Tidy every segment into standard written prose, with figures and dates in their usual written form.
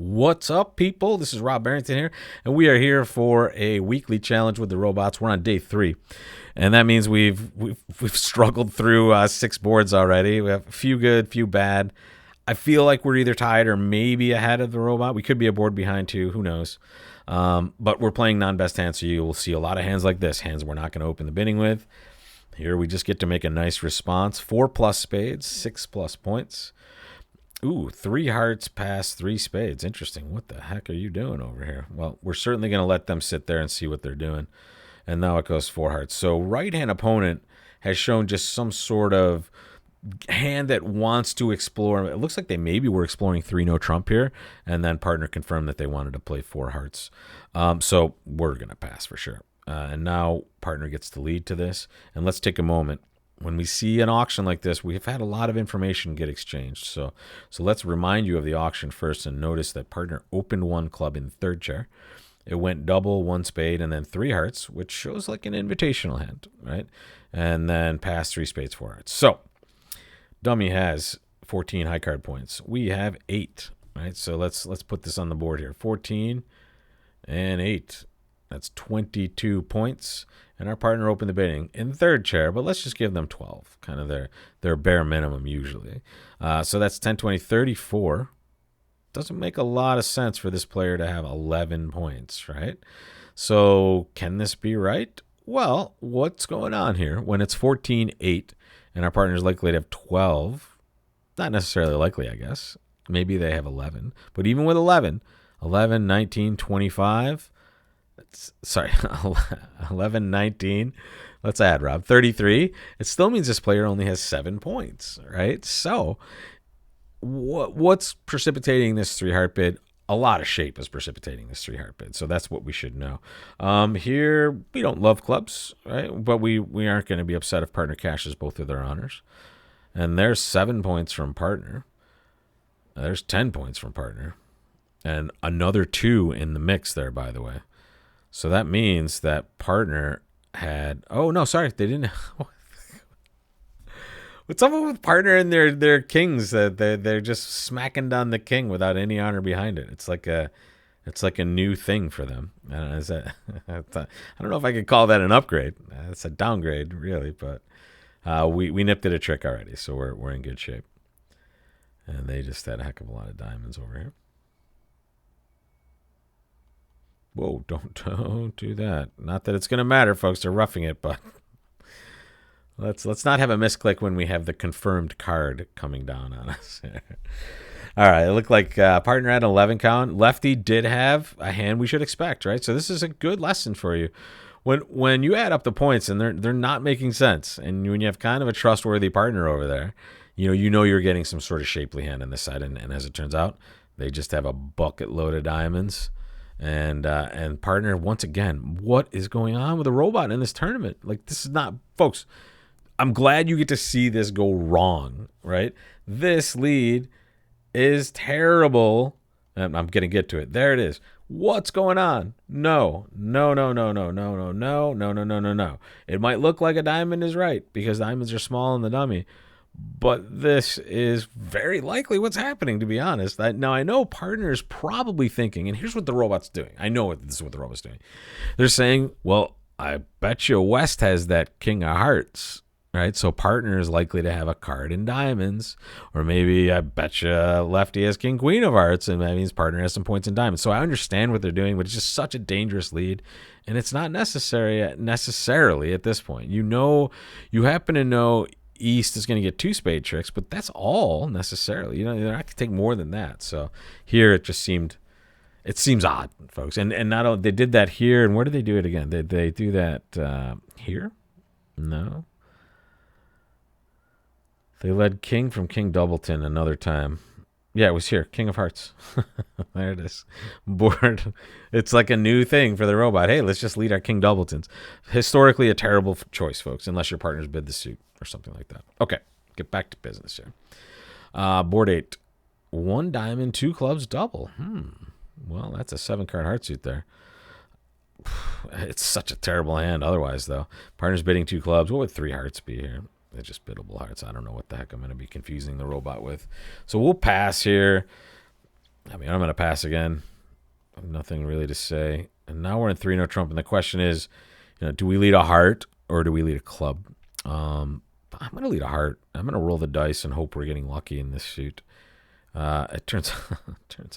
What's up, people? This is Rob Barrington here, and we are here for a weekly challenge with the robots. We're on day 3, and that means we've struggled through 6 boards already. We have a few good, few bad. I feel like we're either tied or maybe ahead of the robot. We could be a board behind too. Who knows? But we're playing non-best hands, so you will see a lot of hands like this. Hands we're not going to open the bidding with. Here we just get to make a nice response. 4+ spades, 6+ points. Ooh, 3 hearts past 3 spades. Interesting. What the heck are you doing over here? Well, we're certainly going to let them sit there and see what they're doing. And now it goes 4 hearts. So right-hand opponent has shown just some sort of hand that wants to explore. It looks like they maybe were exploring 3 no trump here, and then partner confirmed that they wanted to play 4 hearts. So we're going to pass for sure. And now partner gets the lead to this. And let's take a moment. When we see an auction like this, we've had a lot of information get exchanged. So let's remind you of the auction first and notice that partner opened 1 club in third chair. It went double, 1 spade, and then 3 hearts, which shows like an invitational hand, right? And then passed 3 spades, 4 hearts. So dummy has 14 high card points. We have 8, right? So let's put this on the board here. 14 and 8. That's 22 points. And our partner opened the bidding in third chair, but let's just give them 12, kind of their bare minimum usually. So that's 10, 20, 34. Doesn't make a lot of sense for this player to have 11 points, right? So can this be right? Well, what's going on here? When it's 14, 8, and our partner is likely to have 12, not necessarily likely, I guess. Maybe they have 11. But even with 11, 19, 25... Sorry, 11, 19. Let's add, Rob. 33. It still means this player only has 7 points, right? So what's precipitating this 3-heart bid? A lot of shape is precipitating this 3-heart bid. So that's what we should know. Here, we don't love clubs, right? But we aren't going to be upset if partner cashes both of their honors. And there's 7 points from partner. There's 10 points from partner. And another 2 in the mix there, by the way. So that means that partner had... Oh, no, sorry. They didn't... What's up with partner and their kings? They're just smacking down the king without any honor behind it. It's like a new thing for them. I don't know, I don't know if I could call that an upgrade. It's a downgrade, really. But we nipped at a trick already, so we're in good shape. And they just had a heck of a lot of diamonds over here. Whoa, don't do that. Not that it's going to matter, folks. They're roughing it, but let's not have a misclick when we have the confirmed card coming down on us. All right, it looked like partner had an 11 count. Lefty did have a hand we should expect, right? So this is a good lesson for you. When you add up the points and they're not making sense, and when you have kind of a trustworthy partner over there, you know you're getting some sort of shapely hand on this side, and as it turns out, they just have a bucket load of diamonds. And partner, once again, what is going on with the robot in this tournament? Like, this is not, folks, I'm glad you get to see this go wrong, right? This lead is terrible. And I'm going to get to it. There it is. What's going on? No. It might look like a diamond is right because diamonds are small in the dummy. But this is very likely what's happening, to be honest. Now, I know partner is probably thinking, and here's what the robot's doing. I know this is what the robot's doing. They're saying, well, I bet you West has that king of hearts, right? So partner is likely to have a card in diamonds. Or maybe I bet you Lefty has king queen of hearts, and that means partner has some points in diamonds. So I understand what they're doing, but it's just such a dangerous lead. And it's not necessarily at this point. You happen to know East is going to get 2 spade tricks, but that's all necessarily. They're not going to take more than that. So here it seems odd, folks. And not only they did that here, and where did they do it again? Did they do that here? No. They led king from King Doubleton another time. Yeah, it was here. King of Hearts. There it is. Board. It's like a new thing for the robot. Hey, let's just lead our King Doubletons. Historically, a terrible choice, folks, unless your partners bid the suit or something like that. Okay, get back to business here. Board 8. 1 diamond, 2 clubs, double. Well, that's a 7-card heart suit there. It's such a terrible hand otherwise, though. Partners bidding 2 clubs. What would 3 hearts be here? They're just biddable hearts. I don't know what the heck I'm going to be confusing the robot with. So we'll pass here. I mean, I'm going to pass again. Nothing really to say. And now we're in 3-no trump, and the question is, do we lead a heart or do we lead a club? I'm going to lead a heart. I'm going to roll the dice and hope we're getting lucky in this suit. It turns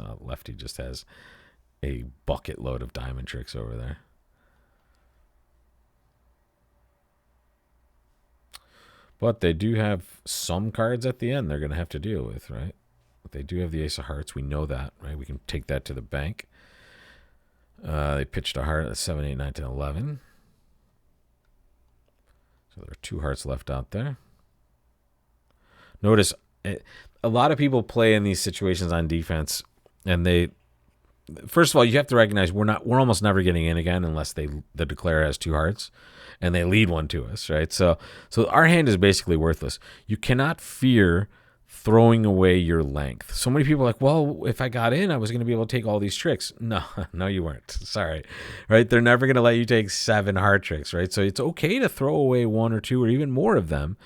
out Lefty just has a bucket load of diamond tricks over there. But they do have some cards at the end they're going to have to deal with, right? They do have the ace of hearts. We know that, right? We can take that to the bank. They pitched a heart at 7, 8, 9, 10, 11. So there are 2 hearts left out there. Notice a lot of people play in these situations on defense, and first of all, you have to recognize we're almost never getting in again unless the declare has 2 hearts and they lead one to us, right? So our hand is basically worthless. You cannot fear throwing away your length. So many people are like, well, if I got in, I was going to be able to take all these tricks. No, you weren't. Sorry, right? They're never going to let you take 7 heart tricks, right? So it's okay to throw away 1 or 2 or even more of them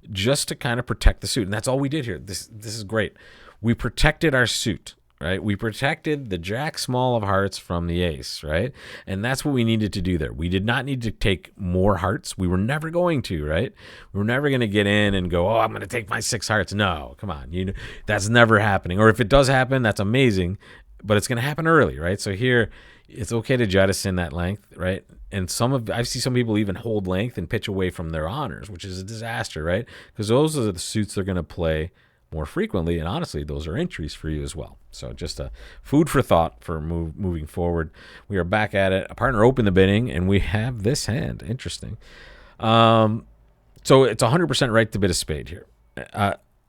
just to kind of protect the suit. And that's all we did here. This is great. We protected our suit, right? We protected the jack small of hearts from the ace, right? And that's what we needed to do there. We did not need to take more hearts. We were never going to, right? We were never going to get in and go, oh, I'm going to take my 6 hearts. No, come on. That's never happening. Or if it does happen, that's amazing, but it's going to happen early, right? So here, it's okay to jettison that length, right? And I've seen some people even hold length and pitch away from their honors, which is a disaster, right? Because those are the suits they're going to play more frequently, and honestly, those are entries for you as well. So just a food for thought for moving forward. We are back at it. A partner opened the bidding, and we have this hand. Interesting. So it's 100% right to bid a spade here.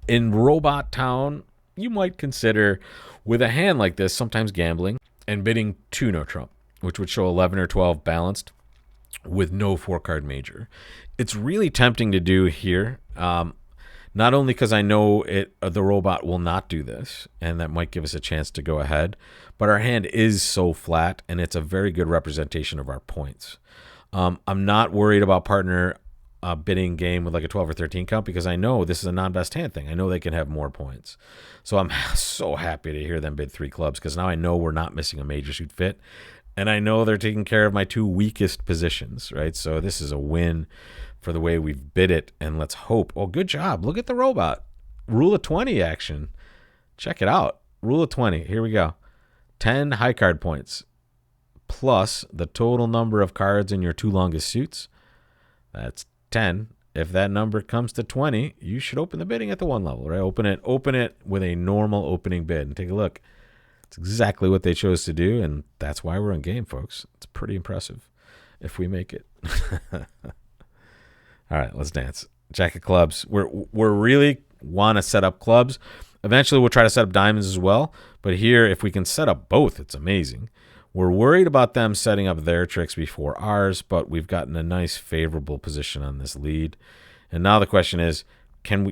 In Robot Town, you might consider, with a hand like this, sometimes gambling and bidding 2-no trump, which would show 11 or 12 balanced with no 4-card major. It's really tempting to do here. Not only because I know the robot will not do this, and that might give us a chance to go ahead, but our hand is so flat, and it's a very good representation of our points. I'm not worried about partner bidding game with like a 12 or 13 count because I know this is a non-best hand thing. I know they can have more points. So I'm so happy to hear them bid 3 clubs because now I know we're not missing a major suit fit, and I know they're taking care of my 2 weakest positions, right? So this is a win for the way we've bid it, and let's hope. Oh, good job. Look at the robot. Rule of 20 action. Check it out. Rule of 20. Here we go. 10 high card points plus the total number of cards in your 2 longest suits. That's 10. If that number comes to 20, you should open the bidding at the 1 level, right? Open it with a normal opening bid and take a look. It's exactly what they chose to do, and that's why we're in game, folks. It's pretty impressive if we make it. All right, let's dance. Jack of clubs. We're really want to set up clubs. Eventually, we'll try to set up diamonds as well. But here, if we can set up both, it's amazing. We're worried about them setting up their tricks before ours, but we've gotten a nice favorable position on this lead. And now the question is,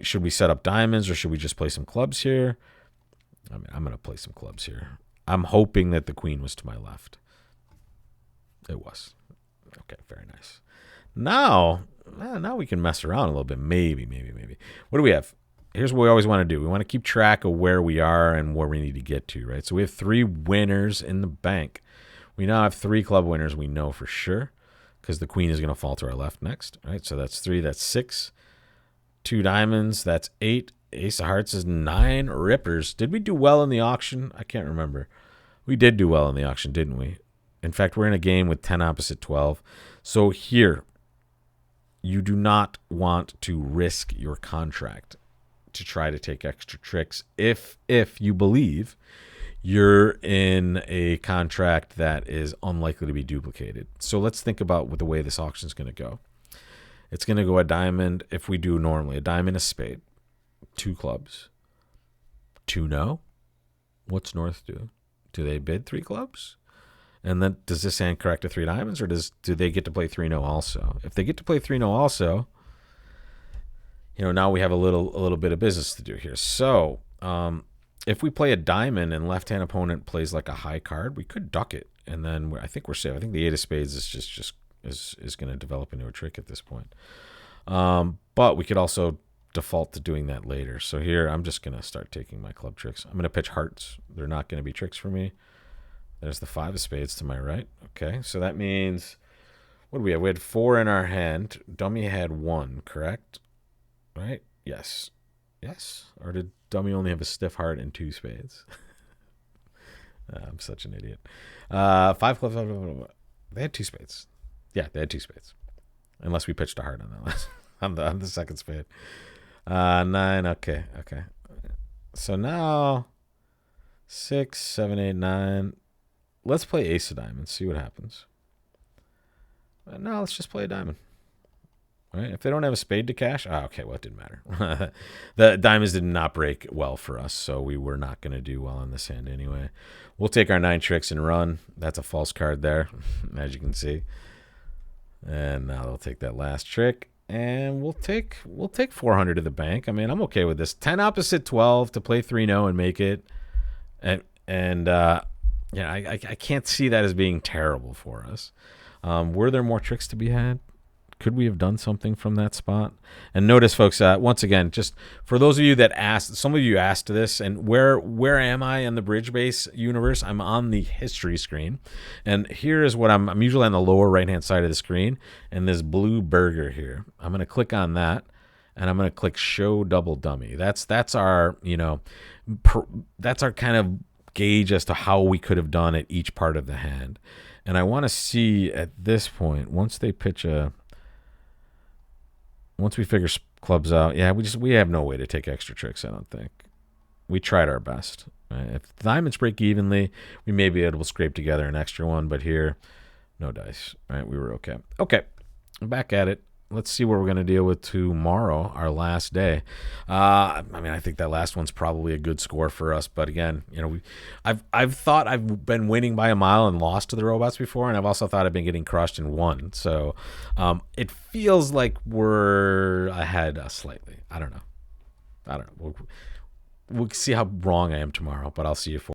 should we set up diamonds or should we just play some clubs here? I mean, I'm going to play some clubs here. I'm hoping that the queen was to my left. It was. Okay, very nice. Now we can mess around a little bit. Maybe. What do we have? Here's what we always want to do. We want to keep track of where we are and where we need to get to, right? So we have 3 winners in the bank. We now have 3 club winners we know for sure because the queen is going to fall to our left next, right? So that's 3. That's 6. 2 diamonds. That's 8. Ace of hearts is 9. Rippers. Did we do well in the auction? I can't remember. We did do well in the auction, didn't we? In fact, we're in a game with 10 opposite 12. So here, you do not want to risk your contract to try to take extra tricks if you believe you're in a contract that is unlikely to be duplicated. So let's think about the way this auction is going to go. It's going to go a diamond if we do normally. A diamond, a spade, 2 clubs, 2 no. What's North do? Do they bid 3 clubs? And then does this hand correct to 3 diamonds, or do they get to play 3 no also? If they get to play 3 no also, now we have a little bit of business to do here. So if we play a diamond and left-hand opponent plays like a high card, we could duck it, and then I think we're safe. I think the 8 of spades is going to develop into a trick at this point. But we could also default to doing that later. So here, I'm just going to start taking my club tricks. I'm going to pitch hearts. They're not going to be tricks for me. There's the 5 of spades to my right. Okay, so that means, what do we have? We had 4 in our hand. Dummy had 1, correct? Right? Yes. Yes? Or did dummy only have a stiff heart and 2 spades? I'm such an idiot. 5 clubs. They had 2 spades. Yeah, they had 2 spades. Unless we pitched a heart on that last, on the second spade. 9. Okay. So now 6, 7, 8, 9. Let's play ace of diamonds. See what happens. No, let's just play a diamond. All right. If they don't have a spade to cash, okay. Well, it didn't matter. The diamonds did not break well for us, so we were not going to do well on this hand anyway. We'll take our 9 tricks and run. That's a false card there, as you can see. And now they'll take that last trick, and we'll take 400 to the bank. I mean, I'm okay with this. 10 opposite 12 to play 3-0 and make it, and I can't see that as being terrible for us. Were there more tricks to be had? Could we have done something from that spot? And notice, folks, once again, just for those of you that asked, some of you asked this, and where am I in the bridge base universe? I'm on the history screen. And here is what I'm usually on the lower right-hand side of the screen, and this blue burger here. I'm going to click on that, and I'm going to click Show Double Dummy. That's our, that's our kind of gauge as to how we could have done at each part of the hand. And I want to see at this point, once they pitch once we figure clubs out, we have no way to take extra tricks, I don't think. We tried our best. Right? If the diamonds break evenly, we may be able to scrape together an extra one, but here, no dice. Right? We were okay. Okay, I'm back at it. Let's see what we're going to deal with tomorrow, our last day. I think that last one's probably a good score for us. But again, I've thought I've been winning by a mile and lost to the robots before, and I've also thought I've been getting crushed and won. So it feels like we're ahead slightly. I don't know. We'll see how wrong I am tomorrow, but I'll see you for.